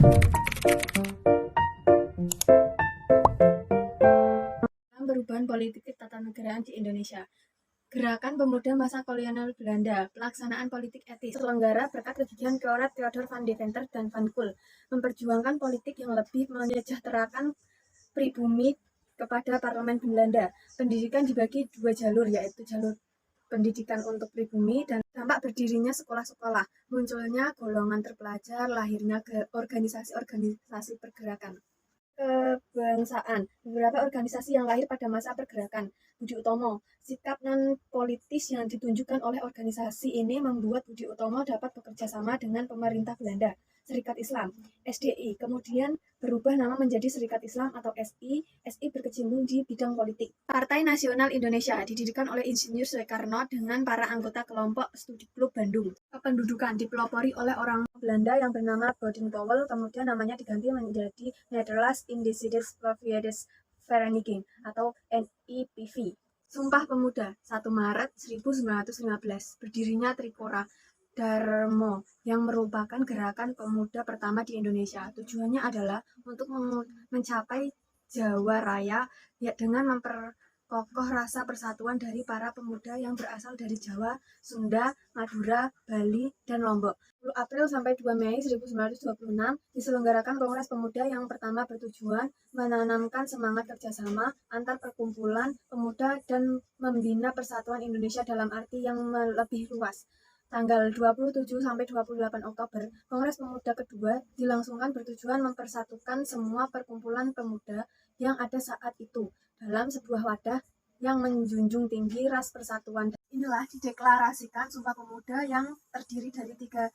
Perubahan politik ketatanegaraan di Indonesia. Gerakan Pemuda Masa Kolonial Belanda, pelaksanaan politik etis, terselenggara berkat kegigihan Konrad Theodor van Deventer dan Van Kool, memperjuangkan politik yang lebih menyejahterakan pribumi kepada parlemen Belanda. Pendidikan dibagi dua jalur, yaitu jalur pendidikan untuk pribumi dan dampak berdirinya sekolah-sekolah, munculnya golongan terpelajar, lahirnya organisasi-organisasi pergerakan. Kebangsaan. Beberapa organisasi yang lahir pada masa pergerakan. Budi Utomo. Sikap non-politis yang ditunjukkan oleh organisasi ini membuat Budi Utomo dapat bekerja sama dengan pemerintah Belanda. Serikat Islam, SDI, kemudian berubah nama menjadi Serikat Islam atau SI. SI berkecimpung di bidang politik. Partai Nasional Indonesia didirikan oleh Insinyur Soekarno dengan para anggota kelompok studi klub Bandung. Kependudukan dipelopori oleh orang Belanda yang bernama Baden-Powell, kemudian namanya diganti menjadi Nederlands Indisches Provincies Vereniging atau NIPV. Sumpah Pemuda, 1 Maret 1915, berdirinya Trikora Darmo yang merupakan gerakan pemuda pertama di Indonesia. Tujuannya adalah untuk mencapai Jawa Raya ya, dengan memperkokoh rasa persatuan dari para pemuda yang berasal dari Jawa, Sunda, Madura, Bali, dan Lombok. 10 April sampai 2 Mei 1926 diselenggarakan Kongres Pemuda yang pertama bertujuan menanamkan semangat kerjasama antar perkumpulan pemuda dan membina persatuan Indonesia dalam arti yang lebih luas. Tanggal 27 sampai 28 Oktober, Kongres Pemuda kedua dilangsungkan bertujuan mempersatukan semua perkumpulan pemuda yang ada saat itu dalam sebuah wadah yang menjunjung tinggi ras persatuan. Inilah dideklarasikan Sumpah Pemuda yang terdiri dari 3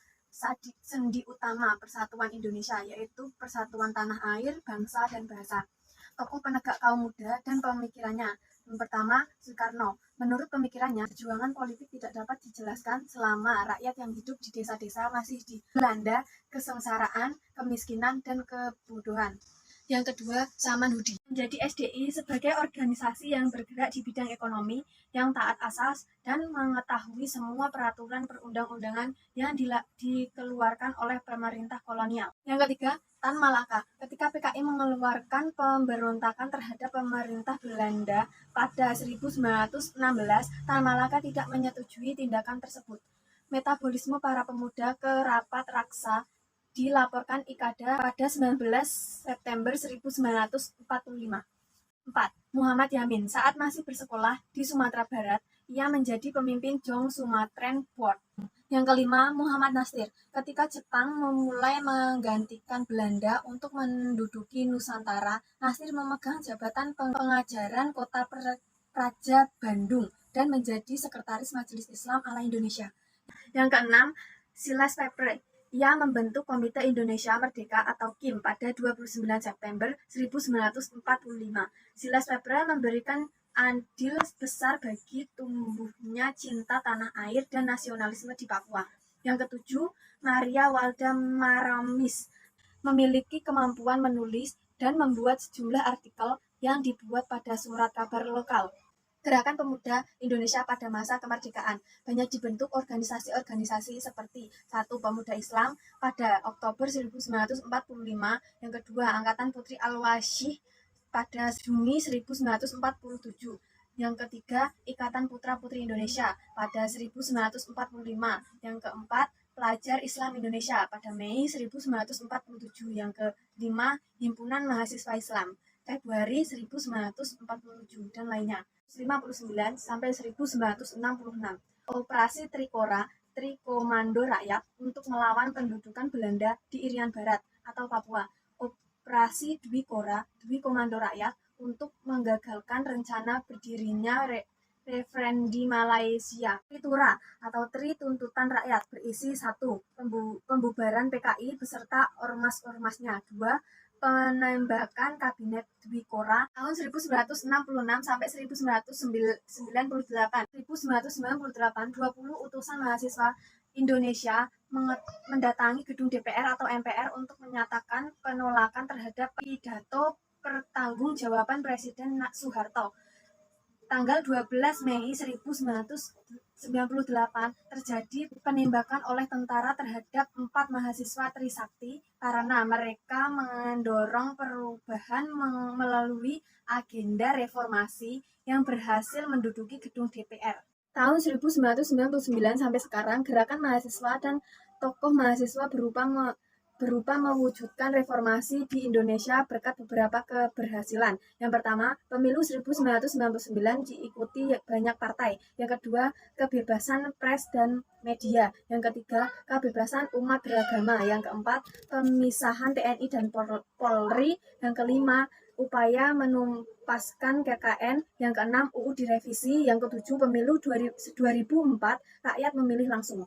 sendi utama persatuan Indonesia, yaitu persatuan tanah air, bangsa, dan bahasa. Tokoh penegak kaum muda dan pemikirannya. Yang pertama, Soekarno. Menurut pemikirannya, perjuangan politik tidak dapat dijelaskan selama rakyat yang hidup di desa-desa masih dilanda kesengsaraan, kemiskinan, dan kebodohan. Yang kedua, Samanhudi. Menjadi SDI sebagai organisasi yang bergerak di bidang ekonomi, yang taat asas, dan mengetahui semua peraturan perundang-undangan yang dikeluarkan oleh pemerintah kolonial. Yang ketiga, Tan Malaka. Ketika PKI mengeluarkan pemberontakan terhadap pemerintah Belanda pada 1916, Tan Malaka tidak menyetujui tindakan tersebut. Metabolisme para pemuda ke Rapat Raksa dilaporkan IKADA pada 19 September 1945. 4. Muhammad Yamin. Saat masih bersekolah di Sumatera Barat, ia menjadi pemimpin Jong Sumatran Board. Yang kelima, Muhammad Nasir. Ketika Jepang memulai menggantikan Belanda untuk menduduki Nusantara, Nasir memegang jabatan pengajaran Kota Praja Bandung dan menjadi Sekretaris Majelis Islam ala Indonesia. Yang keenam, Silas Pepre. Ia membentuk Komite Indonesia Merdeka atau KIM pada 29 September 1945. Silas Pepre memberikan andil besar bagi tumbuhnya cinta tanah air dan nasionalisme di Papua. Yang ketujuh, Maria Walda Maramis memiliki kemampuan menulis dan membuat sejumlah artikel yang dibuat pada surat kabar lokal. Gerakan Pemuda Indonesia pada masa kemerdekaan banyak dibentuk organisasi-organisasi seperti 1. Pemuda Islam pada Oktober 1945, yang kedua Angkatan Putri Al-Wasyih pada Juni 1947, yang ketiga Ikatan Putra-Putri Indonesia pada 1945, yang keempat Pelajar Islam Indonesia pada Mei 1947, yang kelima Himpunan Mahasiswa Islam Februari 1947, dan lainnya. 1959 sampai 1966. Operasi Trikora, Trikomando Rakyat untuk melawan pendudukan Belanda di Irian Barat atau Papua. Operasi Dwi Kora, Dwi Komando Rakyat untuk menggagalkan rencana berdirinya referendum Malaysia. Tritura atau Tri Tuntutan Rakyat berisi 1. Pembubaran PKI beserta ormas-ormasnya. 2. Penembakan Kabinet Dwi Kora tahun 1966 sampai 1998. 1998, 20 utusan mahasiswa Indonesia mendatangi gedung DPR atau MPR untuk menyatakan penolakan terhadap pidato pertanggungjawaban Presiden Soeharto. Tanggal 12 Mei 1998, terjadi penembakan oleh tentara terhadap 4 mahasiswa Trisakti karena mereka mendorong perubahan melalui agenda reformasi yang berhasil menduduki gedung DPR. Tahun 1999 sampai sekarang, gerakan mahasiswa dan tokoh mahasiswa berupa mewujudkan reformasi di Indonesia berkat beberapa keberhasilan. Yang pertama, pemilu 1999 diikuti banyak partai. Yang kedua, kebebasan pers dan media. Yang ketiga, kebebasan umat beragama. Yang keempat, pemisahan TNI dan Polri. Yang kelima, upaya menumpaskan KKN. Yang keenam, UU direvisi. Yang ketujuh, pemilu 2004, rakyat memilih langsung.